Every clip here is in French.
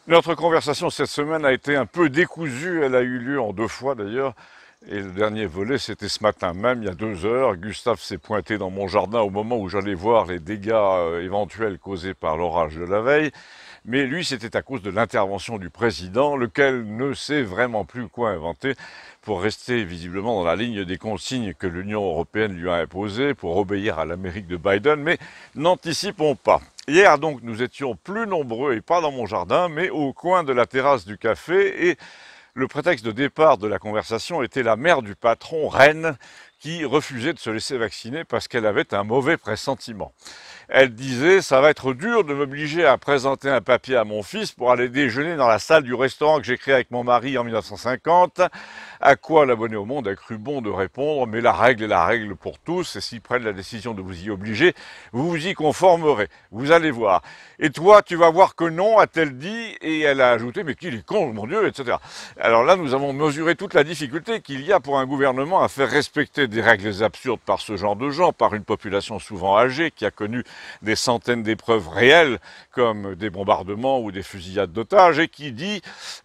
Notre conversation cette semaine a été un peu décousue, elle a eu lieu en deux fois d'ailleurs, et le dernier volet c'était ce matin même, il y a 2 heures. Gustave s'est pointé dans mon jardin au moment où j'allais voir les dégâts éventuels causés par l'orage de la veille, mais lui c'était à cause de l'intervention du président, lequel ne sait vraiment plus quoi inventer pour rester visiblement dans la ligne des consignes que l'Union européenne lui a imposées pour obéir à l'Amérique de Biden, mais n'anticipons pas. Hier donc nous étions plus nombreux et pas dans mon jardin mais au coin de la terrasse du café et le prétexte de départ de la conversation était la mère du patron, Reine, qui refusait de se laisser vacciner parce qu'elle avait un mauvais pressentiment. Elle disait, ça va être dur de m'obliger à présenter un papier à mon fils pour aller déjeuner dans la salle du restaurant que j'ai créé avec mon mari en 1950. À quoi l'abonné au Monde a cru bon de répondre, mais la règle est la règle pour tous, et s'ils prennent la décision de vous y obliger, vous vous y conformerez, vous allez voir. Et toi, tu vas voir que non, a-t-elle dit, et elle a ajouté, mais qu'il est con, mon Dieu, etc. Alors là, nous avons mesuré toute la difficulté qu'il y a pour un gouvernement à faire respecter des règles absurdes par ce genre de gens, par une population souvent âgée qui a connu des centaines d'épreuves réelles, comme des bombardements ou des fusillades d'otages, et qui dit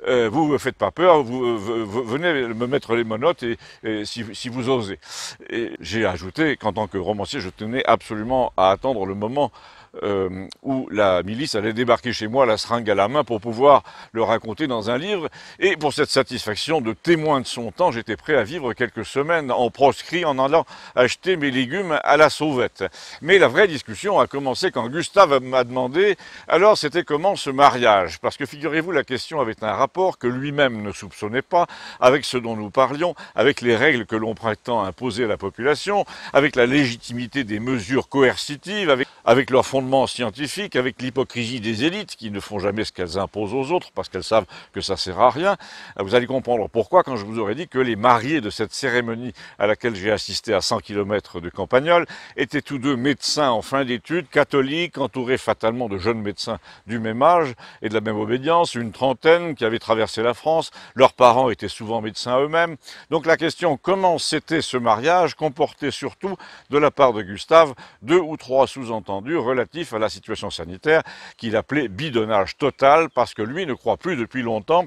vous ne me faites pas peur, vous venez me mettre les menottes et si vous osez. Et j'ai ajouté qu'en tant que romancier, je tenais absolument à attendre le moment où la milice allait débarquer chez moi, la seringue à la main, pour pouvoir le raconter dans un livre. Et pour cette satisfaction de témoin de son temps, j'étais prêt à vivre quelques semaines en proscrit en allant acheter mes légumes à la sauvette. Mais la vraie discussion a commencé quand Gustave m'a demandé alors c'était comment ce mariage? Parce que figurez-vous, la question avait un rapport que lui-même ne soupçonnait pas avec ce dont nous parlions, avec les règles que l'on prétend imposer à la population, avec la légitimité des mesures coercitives, avec leur fondement scientifique, avec l'hypocrisie des élites qui ne font jamais ce qu'elles imposent aux autres parce qu'elles savent que ça sert à rien. Vous allez comprendre pourquoi quand je vous aurais dit que les mariés de cette cérémonie à laquelle j'ai assisté à 100 km de Campagnole étaient tous deux médecins en fin d'études, catholiques, entourés fatalement de jeunes médecins du même âge et de la même obédience, une trentaine qui avaient traversé la France. Leurs parents étaient souvent médecins eux-mêmes. Donc la question comment c'était ce mariage comportait surtout de la part de Gustave 2 ou 3 sous-entendus relatifs à la situation sanitaire qu'il appelait bidonnage total parce que lui ne croit plus depuis longtemps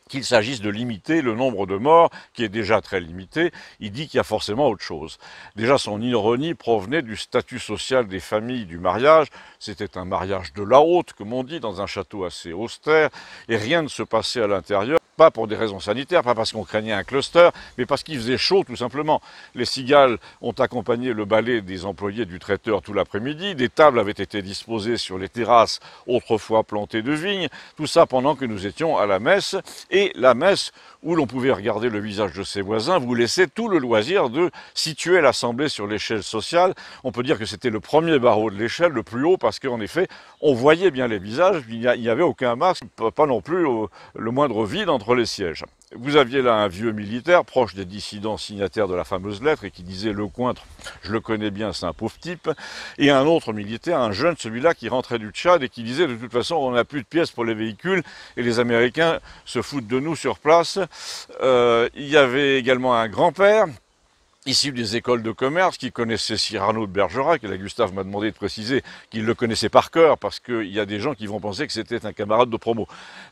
qu'il s'agisse de limiter le nombre de morts, qui est déjà très limité, il dit qu'il y a forcément autre chose. Déjà, son ironie provenait du statut social des familles du mariage. C'était un mariage de la haute, comme on dit, dans un château assez austère, et rien ne se passait à l'intérieur. Pas pour des raisons sanitaires, pas parce qu'on craignait un cluster, mais parce qu'il faisait chaud tout simplement. Les cigales ont accompagné le balai des employés du traiteur tout l'après-midi, des tables avaient été disposées sur les terrasses autrefois plantées de vignes, tout ça pendant que nous étions à la messe, et la messe où l'on pouvait regarder le visage de ses voisins vous laissait tout le loisir de situer l'assemblée sur l'échelle sociale. On peut dire que c'était le premier barreau de l'échelle, le plus haut, parce qu'en effet, on voyait bien les visages, il n'y avait aucun masque, pas non plus le moindre vide entre les sièges. Vous aviez là un vieux militaire, proche des dissidents signataires de la fameuse lettre, et qui disait Lecointre, je le connais bien, c'est un pauvre type, et un autre militaire, un jeune, celui-là qui rentrait du Tchad, et qui disait de toute façon, on n'a plus de pièces pour les véhicules, et les Américains se foutent de nous sur place. Il y avait également un grand-père, issu des écoles de commerce, qui connaissait Cyrano de Bergerac, et là Gustave m'a demandé de préciser qu'il le connaissait par cœur, parce qu'il y a des gens qui vont penser que c'était un camarade de promo.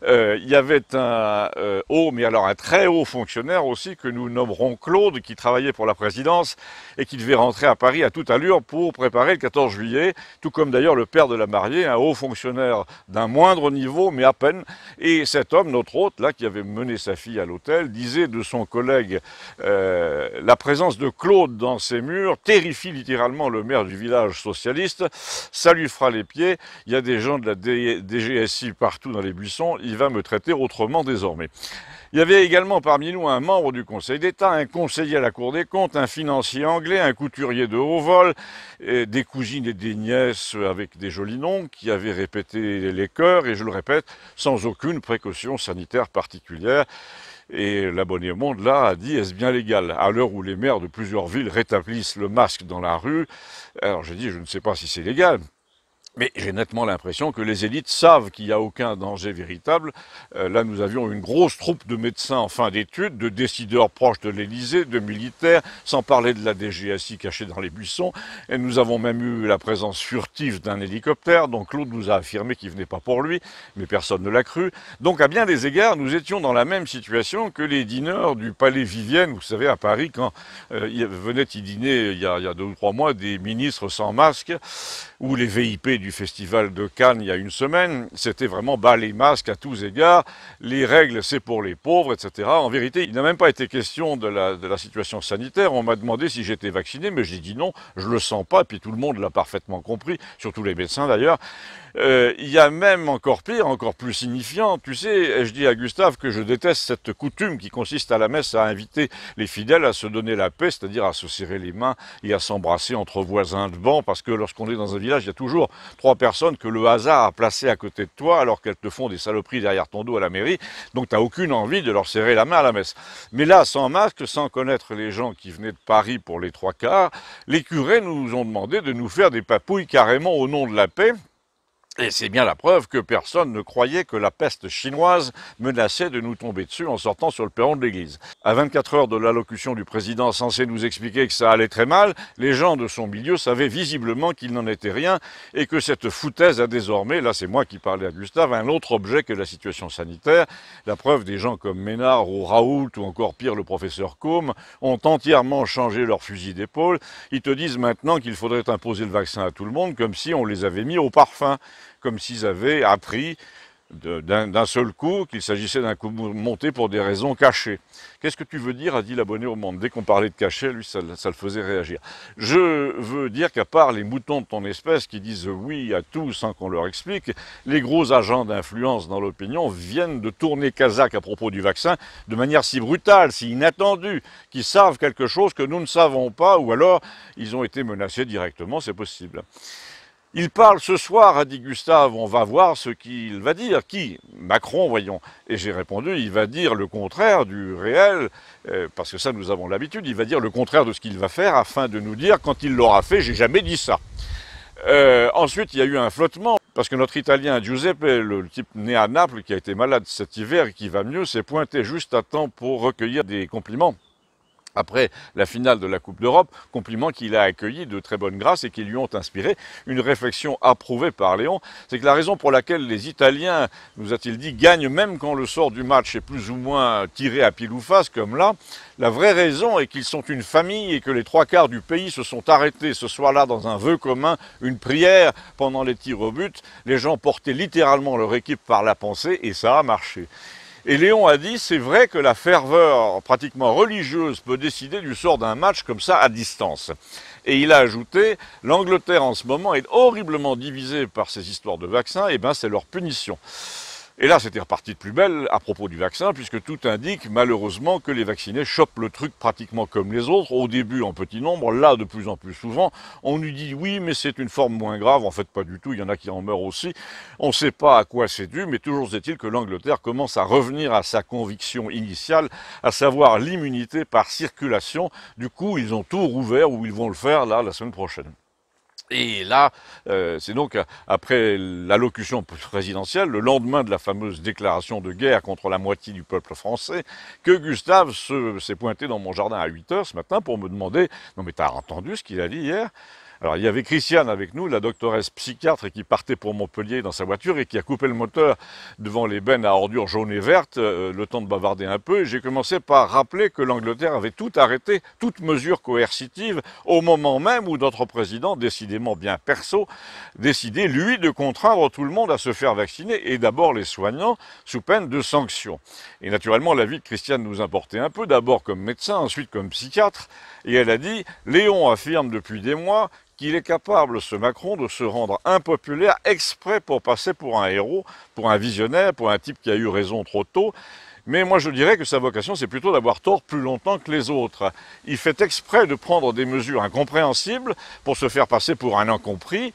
Il y avait un haut, mais alors un très haut fonctionnaire aussi, que nous nommerons Claude, qui travaillait pour la présidence, et qui devait rentrer à Paris à toute allure pour préparer le 14 juillet, tout comme d'ailleurs le père de la mariée, un haut fonctionnaire d'un moindre niveau, mais à peine. Et cet homme, notre hôte, là, qui avait mené sa fille à l'hôtel, disait de son collègue la présence de Claude dans ses murs terrifie littéralement le maire du village socialiste, ça lui fera les pieds, il y a des gens de la DGSI partout dans les buissons, il va me traiter autrement désormais. Il y avait également parmi nous un membre du Conseil d'État, un conseiller à la Cour des comptes, un financier anglais, un couturier de haut vol, des cousines et des nièces avec des jolis noms qui avaient répété les chœurs, et je le répète, sans aucune précaution sanitaire particulière. Et l'abonné au Monde, là, a dit, est-ce bien légal? À l'heure où les maires de plusieurs villes rétablissent le masque dans la rue, alors j'ai dit, je ne sais pas si c'est légal. Mais j'ai nettement l'impression que les élites savent qu'il n'y a aucun danger véritable. Là, nous avions une grosse troupe de médecins en fin d'études, de décideurs proches de l'Élysée, de militaires, sans parler de la DGSI cachée dans les buissons. Et nous avons même eu la présence furtive d'un hélicoptère, dont Claude nous a affirmé qu'il venait pas pour lui, mais personne ne l'a cru. Donc, à bien des égards, nous étions dans la même situation que les dîneurs du Palais Vivienne, vous savez, à Paris, quand venaient y dîner, il y a 2 ou 3 mois, des ministres sans masque, ou les VIP du Festival de Cannes il y a une semaine, c'était vraiment bas les masques à tous égards, les règles c'est pour les pauvres, etc. En vérité, il n'a même pas été question de la situation sanitaire. On m'a demandé si j'étais vacciné, mais j'ai dit non, je le sens pas, et puis tout le monde l'a parfaitement compris, surtout les médecins d'ailleurs. Il y a même encore pire, encore plus signifiant, tu sais, je dis à Gustave que je déteste cette coutume qui consiste à la messe à inviter les fidèles à se donner la paix, c'est-à-dire à se serrer les mains et à s'embrasser entre voisins de banc, parce que lorsqu'on est dans un village, il y a toujours 3 personnes que le hasard a placées à côté de toi alors qu'elles te font des saloperies derrière ton dos à la mairie, donc tu n'as aucune envie de leur serrer la main à la messe. Mais là, sans masque, sans connaître les gens qui venaient de Paris pour les 3 quarts, les curés nous ont demandé de nous faire des papouilles carrément au nom de la paix. Et c'est bien la preuve que personne ne croyait que la peste chinoise menaçait de nous tomber dessus en sortant sur le perron de l'église. À 24 heures de l'allocution du président censé nous expliquer que ça allait très mal, les gens de son milieu savaient visiblement qu'il n'en était rien et que cette foutaise a désormais, là c'est moi qui parlais à Gustave, un autre objet que la situation sanitaire. La preuve, des gens comme Ménard ou Raoult ou encore pire le professeur Côme ont entièrement changé leur fusil d'épaule. Ils te disent maintenant qu'il faudrait imposer le vaccin à tout le monde comme si on les avait mis au parfum, comme s'ils avaient appris d'un seul coup qu'il s'agissait d'un coup monté pour des raisons cachées. Qu'est-ce que tu veux dire, a dit l'abonné au Monde. Dès qu'on parlait de cachet, lui, ça le faisait réagir. Je veux dire qu'à part les moutons de ton espèce qui disent oui à tout sans qu'on leur explique, les gros agents d'influence dans l'opinion viennent de tourner Kazakh à propos du vaccin de manière si brutale, si inattendue, qu'ils savent quelque chose que nous ne savons pas, ou alors ils ont été menacés directement, c'est possible. Il parle ce soir, a dit Gustave, on va voir ce qu'il va dire. Qui? Macron, voyons. Et j'ai répondu, il va dire le contraire du réel, parce que ça nous avons l'habitude, il va dire le contraire de ce qu'il va faire afin de nous dire, quand il l'aura fait, j'ai jamais dit ça. Ensuite, il y a eu un flottement, parce que notre Italien Giuseppe, le type né à Naples, qui a été malade cet hiver et qui va mieux, s'est pointé juste à temps pour recueillir des compliments après la finale de la Coupe d'Europe, compliments qu'il a accueillis de très bonne grâce et qui lui ont inspiré une réflexion approuvée par Léon. C'est que la raison pour laquelle les Italiens, nous a-t-il dit, gagnent même quand le sort du match est plus ou moins tiré à pile ou face, comme là, la vraie raison est qu'ils sont une famille et que les 3 quarts du pays se sont arrêtés ce soir-là dans un vœu commun, une prière pendant les tirs au but. Les gens portaient littéralement leur équipe par la pensée et ça a marché. Et Léon a dit, c'est vrai que la ferveur pratiquement religieuse peut décider du sort d'un match comme ça à distance. Et il a ajouté, l'Angleterre en ce moment est horriblement divisée par ces histoires de vaccins, et ben c'est leur punition. Et là, c'était reparti de plus belle à propos du vaccin, puisque tout indique malheureusement que les vaccinés chopent le truc pratiquement comme les autres, au début en petit nombre, là de plus en plus souvent. On nous dit oui, mais c'est une forme moins grave, en fait pas du tout, il y en a qui en meurent aussi. On ne sait pas à quoi c'est dû, mais toujours est-il que l'Angleterre commence à revenir à sa conviction initiale, à savoir l'immunité par circulation. Du coup, ils ont tout rouvert, ou ils vont le faire là la semaine prochaine. Et là, c'est donc après l'allocution présidentielle, le lendemain de la fameuse déclaration de guerre contre la moitié du peuple français, que Gustave s'est pointé dans mon jardin à 8 heures ce matin pour me demander « Non mais t'as entendu ce qu'il a dit hier ?» Alors, il y avait Christiane avec nous, la doctoresse psychiatre, qui partait pour Montpellier dans sa voiture et qui a coupé le moteur devant les bennes à ordures jaunes et vertes, le temps de bavarder un peu. Et j'ai commencé par rappeler que l'Angleterre avait tout arrêté, toute mesure coercitive, au moment même où notre président, décidément bien perso, décidait, lui, de contraindre tout le monde à se faire vacciner, et d'abord les soignants, sous peine de sanctions. Et naturellement, l'avis de Christiane nous importait un peu, d'abord comme médecin, ensuite comme psychiatre. Et elle a dit, Léon affirme depuis des mois qu'il est capable, ce Macron, de se rendre impopulaire exprès pour passer pour un héros, pour un visionnaire, pour un type qui a eu raison trop tôt. Mais moi je dirais que sa vocation c'est plutôt d'avoir tort plus longtemps que les autres. Il fait exprès de prendre des mesures incompréhensibles pour se faire passer pour un incompris.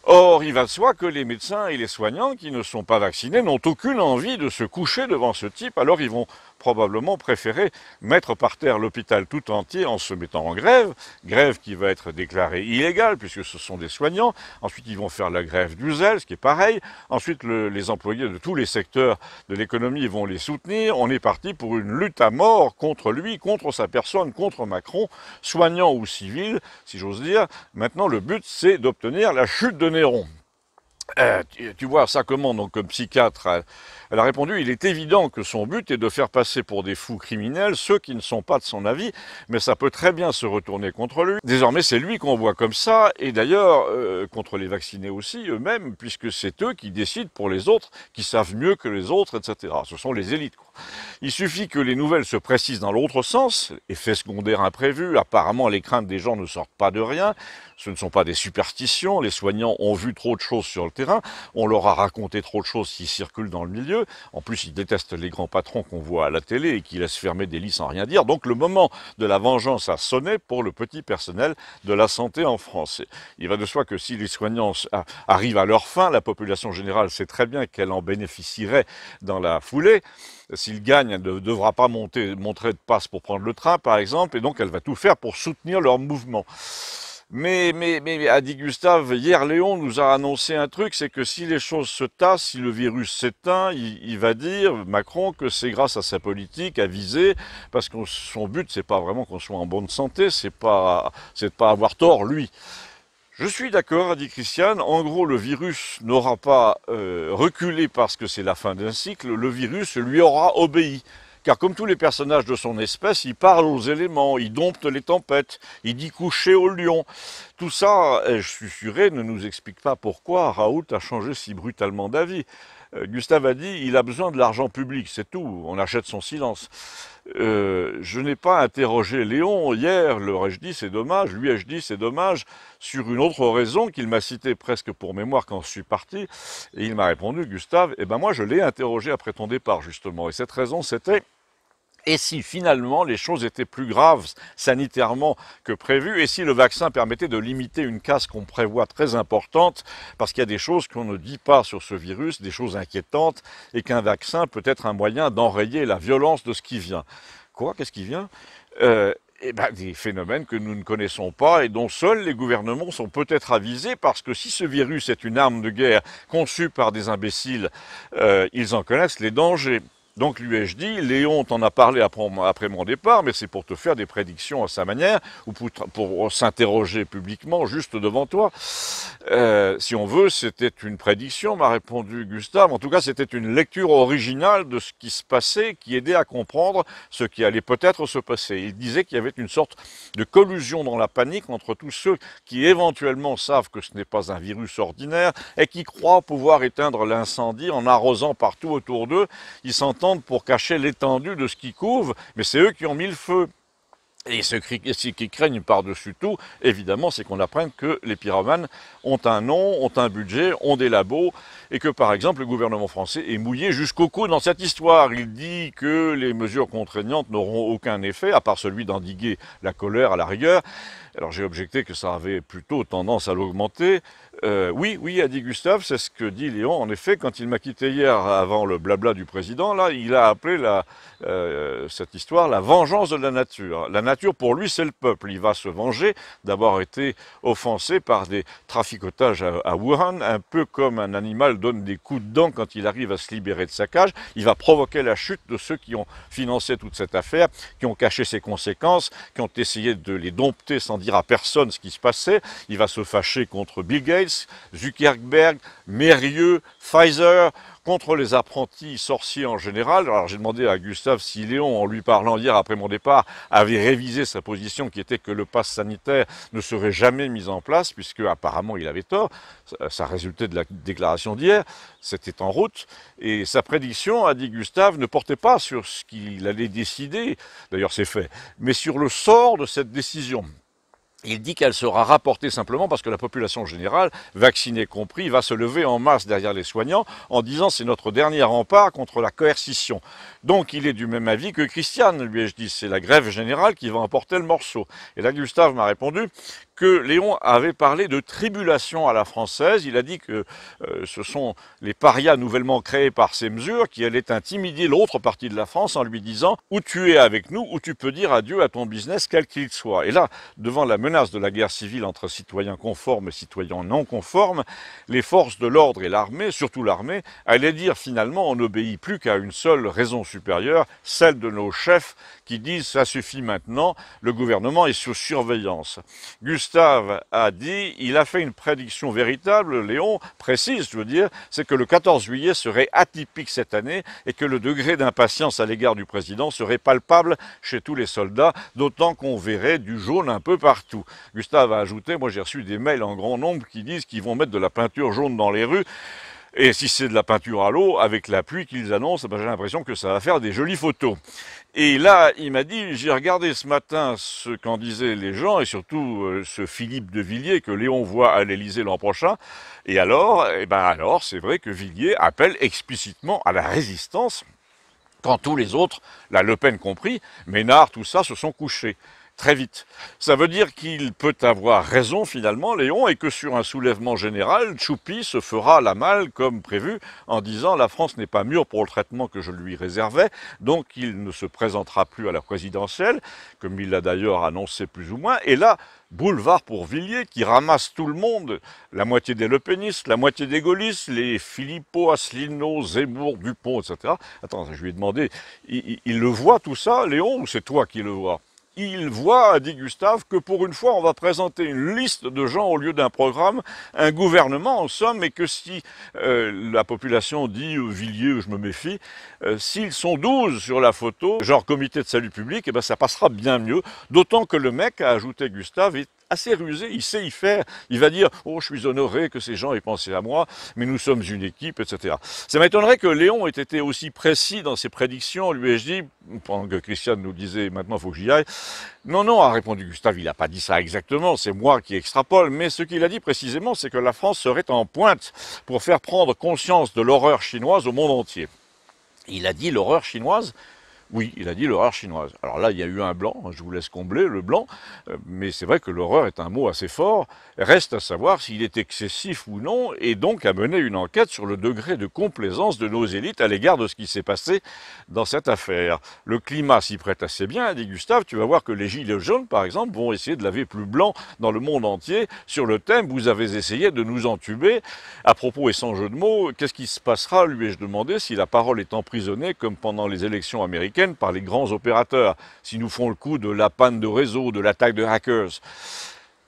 Or, il va de soi que les médecins et les soignants qui ne sont pas vaccinés n'ont aucune envie de se coucher devant ce type, alors ils vont probablement préféré mettre par terre l'hôpital tout entier en se mettant en grève, grève qui va être déclarée illégale puisque ce sont des soignants. Ensuite, ils vont faire la grève du zèle, ce qui est pareil. Ensuite, les employés de tous les secteurs de l'économie vont les soutenir. On est parti pour une lutte à mort contre lui, contre sa personne, contre Macron, soignant ou civil, si j'ose dire. Maintenant, le but, c'est d'obtenir la chute de Néron. Tu vois ça comment, donc, comme psychiatre? Elle a répondu, il est évident que son but est de faire passer pour des fous criminels ceux qui ne sont pas de son avis, mais ça peut très bien se retourner contre lui. Désormais, c'est lui qu'on voit comme ça, et d'ailleurs, contre les vaccinés aussi, eux-mêmes, puisque c'est eux qui décident pour les autres, qui savent mieux que les autres, etc. Ce sont les élites, quoi. Il suffit que les nouvelles se précisent dans l'autre sens, effet secondaire imprévu, apparemment les craintes des gens ne sortent pas de rien, ce ne sont pas des superstitions, les soignants ont vu trop de choses sur le terrain, on leur a raconté trop de choses qui circulent dans le milieu, en plus ils détestent les grands patrons qu'on voit à la télé et qui laissent fermer des lits sans rien dire, donc le moment de la vengeance a sonné pour le petit personnel de la santé en France. Il va de soi que si les soignants arrivent à leur fin, la population générale sait très bien qu'elle en bénéficierait dans la foulée. S'il gagne, elle ne devra pas montrer de passe pour prendre le train, par exemple, et donc elle va tout faire pour soutenir leur mouvement. Mais, a dit Gustave, hier Léon nous a annoncé un truc, c'est que si les choses se tassent, si le virus s'éteint, il va dire, Macron, que c'est grâce à sa politique avisée, parce que son but, c'est pas vraiment qu'on soit en bonne santé, c'est de pas avoir tort, lui. Je suis d'accord, a dit Christiane. En gros, le virus n'aura pas reculé parce que c'est la fin d'un cycle. Le virus lui aura obéi. Car comme tous les personnages de son espèce, il parle aux éléments, il dompte les tempêtes, il dit coucher au lion. Tout ça, je suis juré, ne nous explique pas pourquoi Raoult a changé si brutalement d'avis. Gustave a dit, il a besoin de l'argent public, c'est tout, on achète son silence. Je n'ai pas interrogé Léon hier, leur ai-je dit c'est dommage, lui ai-je dit c'est dommage, sur une autre raison qu'il m'a citée presque pour mémoire quand je suis parti, et il m'a répondu, Gustave, eh ben moi je l'ai interrogé après ton départ justement, et cette raison c'était, et si finalement les choses étaient plus graves sanitairement que prévu, et si le vaccin permettait de limiter une casse qu'on prévoit très importante, parce qu'il y a des choses qu'on ne dit pas sur ce virus, des choses inquiétantes, et qu'un vaccin peut être un moyen d'enrayer la violence de ce qui vient. Quoi? Qu'est-ce qui vient? Des phénomènes que nous ne connaissons pas et dont seuls les gouvernements sont peut-être avisés, parce que si ce virus est une arme de guerre conçue par des imbéciles, ils en connaissent les dangers. Donc lui ai-je dit, Léon t'en a parlé après mon départ, mais c'est pour te faire des prédictions à sa manière, ou pour s'interroger publiquement juste devant toi. Si on veut, c'était une prédiction, m'a répondu Gustave. En tout cas, c'était une lecture originale de ce qui se passait, qui aidait à comprendre ce qui allait peut-être se passer. Il disait qu'il y avait une sorte de collusion dans la panique entre tous ceux qui éventuellement savent que ce n'est pas un virus ordinaire et qui croient pouvoir éteindre l'incendie en arrosant partout autour d'eux. Ils s'entendent pour cacher l'étendue de ce qui couvre, mais c'est eux qui ont mis le feu. Et ce qui craignent par-dessus tout, évidemment, c'est qu'on apprenne que les pyromanes ont un nom, ont un budget, ont des labos, et que, par exemple, le gouvernement français est mouillé jusqu'au cou dans cette histoire. Il dit que les mesures contraignantes n'auront aucun effet, à part celui d'endiguer la colère à la rigueur. Alors j'ai objecté que ça avait plutôt tendance à l'augmenter. Oui, a dit Gustave, c'est ce que dit Léon. En effet, quand il m'a quitté hier avant le blabla du président, là, il a appelé cette histoire la vengeance de la nature. La nature, pour lui, c'est le peuple. Il va se venger d'avoir été offensé par des traficotages à Wuhan, un peu comme un animal donne des coups de dent quand il arrive à se libérer de sa cage. Il va provoquer la chute de ceux qui ont financé toute cette affaire, qui ont caché ses conséquences, qui ont essayé de les dompter sans dire à personne ce qui se passait. Il va se fâcher contre Bill Gates, Zuckerberg, Mérieux, Pfizer, contre les apprentis sorciers en général. Alors j'ai demandé à Gustave si Léon, en lui parlant hier après mon départ, avait révisé sa position qui était que le pass sanitaire ne serait jamais mis en place, puisque apparemment il avait tort. Ça résultait de la déclaration d'hier, c'était en route. Et sa prédiction, a dit Gustave, ne portait pas sur ce qu'il allait décider, d'ailleurs c'est fait, mais sur le sort de cette décision. Il dit qu'elle sera rapportée simplement parce que la population générale, vaccinée compris, va se lever en masse derrière les soignants en disant c'est notre dernier rempart contre la coercition. Donc il est du même avis que Christiane, lui ai-je dit, c'est la grève générale qui va emporter le morceau. Et là Gustave m'a répondu que Léon avait parlé de tribulation à la française. Il a dit que ce sont les parias nouvellement créés par ces mesures qui allaient intimider l'autre partie de la France en lui disant « ou tu es avec nous, ou tu peux dire adieu à ton business, quel qu'il soit ». Et là, devant la menace de la guerre civile entre citoyens conformes et citoyens non conformes, les forces de l'ordre et l'armée, surtout l'armée, allaient dire finalement on n'obéit plus qu'à une seule raison supérieure, celle de nos chefs qui disent ça suffit maintenant, le gouvernement est sous surveillance. Gustave a dit, il a fait une prédiction véritable, Léon, précise je veux dire, c'est que le 14 juillet serait atypique cette année et que le degré d'impatience à l'égard du président serait palpable chez tous les soldats, d'autant qu'on verrait du jaune un peu partout. Gustave a ajouté, moi j'ai reçu des mails en grand nombre qui disent qu'ils vont mettre de la peinture jaune dans les rues. Et si c'est de la peinture à l'eau, avec la pluie qu'ils annoncent, ben j'ai l'impression que ça va faire des jolies photos. Et là, il m'a dit, j'ai regardé ce matin ce qu'en disaient les gens, et surtout ce Philippe de Villiers que Léon voit à l'Élysée l'an prochain. Et alors, c'est vrai que Villiers appelle explicitement à la résistance, quand tous les autres, la Le Pen compris, Ménard, tout ça, se sont couchés. Très vite. Ça veut dire qu'il peut avoir raison finalement, Léon, et que sur un soulèvement général, Choupi se fera la malle comme prévu en disant la France n'est pas mûre pour le traitement que je lui réservais, donc il ne se présentera plus à la présidentielle, comme il l'a d'ailleurs annoncé plus ou moins. Et là, boulevard pour Villiers qui ramasse tout le monde, la moitié des lepénistes, la moitié des gaullistes, les Philippot, Asselineau, Zemmour, Dupont, etc. Attends, je lui ai demandé, il le voit tout ça, Léon, ou c'est toi qui le vois ? Il voit, a dit Gustave, que pour une fois on va présenter une liste de gens au lieu d'un programme, un gouvernement en somme, et que si la population dit Villiers, je me méfie, s'ils sont 12 sur la photo, genre comité de salut public, eh ben ça passera bien mieux, d'autant que le mec, a ajouté Gustave, est assez rusé, il sait y faire, il va dire « Oh, je suis honoré que ces gens aient pensé à moi, mais nous sommes une équipe, etc. » Ça m'étonnerait que Léon ait été aussi précis dans ses prédictions, lui ai-je dit, pendant que Christiane nous disait « Maintenant, il faut que j'y aille ». Non, non, a répondu Gustave, il n'a pas dit ça exactement, c'est moi qui extrapole, mais ce qu'il a dit précisément, c'est que la France serait en pointe pour faire prendre conscience de l'horreur chinoise au monde entier. Il a dit l'horreur chinoise. Oui, il a dit l'horreur chinoise. Alors là, il y a eu un blanc, je vous laisse combler le blanc, mais c'est vrai que l'horreur est un mot assez fort. Reste à savoir s'il est excessif ou non, et donc à mener une enquête sur le degré de complaisance de nos élites à l'égard de ce qui s'est passé dans cette affaire. Le climat s'y prête assez bien, a dit Gustave, tu vas voir que les gilets jaunes, par exemple, vont essayer de laver plus blanc dans le monde entier sur le thème « Vous avez essayé de nous entuber ». À propos et sans jeu de mots, qu'est-ce qui se passera, lui ai-je demandé, si la parole est emprisonnée comme pendant les élections américaines par les grands opérateurs, si nous font le coup de la panne de réseau, de l'attaque de hackers.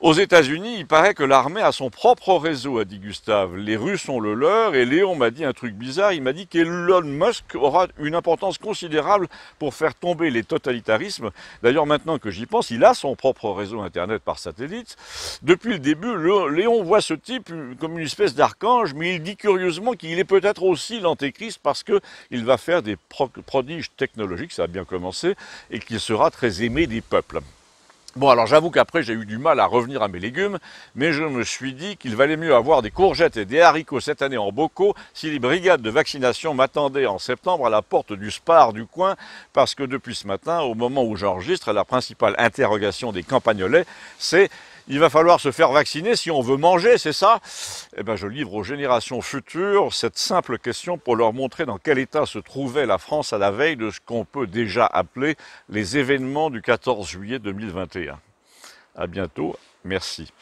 Aux États-Unis, il paraît que l'armée a son propre réseau, a dit Gustave. Les Russes ont le leur, et Léon m'a dit un truc bizarre, il m'a dit qu'Elon Musk aura une importance considérable pour faire tomber les totalitarismes. D'ailleurs, maintenant que j'y pense, il a son propre réseau Internet par satellite. Depuis le début, Léon voit ce type comme une espèce d'archange, mais il dit curieusement qu'il est peut-être aussi l'antéchrist parce qu'il va faire des prodiges technologiques, ça a bien commencé, et qu'il sera très aimé des peuples. Bon, alors j'avoue qu'après j'ai eu du mal à revenir à mes légumes, mais je me suis dit qu'il valait mieux avoir des courgettes et des haricots cette année en bocaux si les brigades de vaccination m'attendaient en septembre à la porte du Spar du coin, parce que depuis ce matin, au moment où j'enregistre, la principale interrogation des campagnolais, c'est « il va falloir se faire vacciner si on veut manger, c'est ça ?» Eh bien, je livre aux générations futures cette simple question pour leur montrer dans quel état se trouvait la France à la veille de ce qu'on peut déjà appeler les événements du 14 juillet 2021. À bientôt, merci.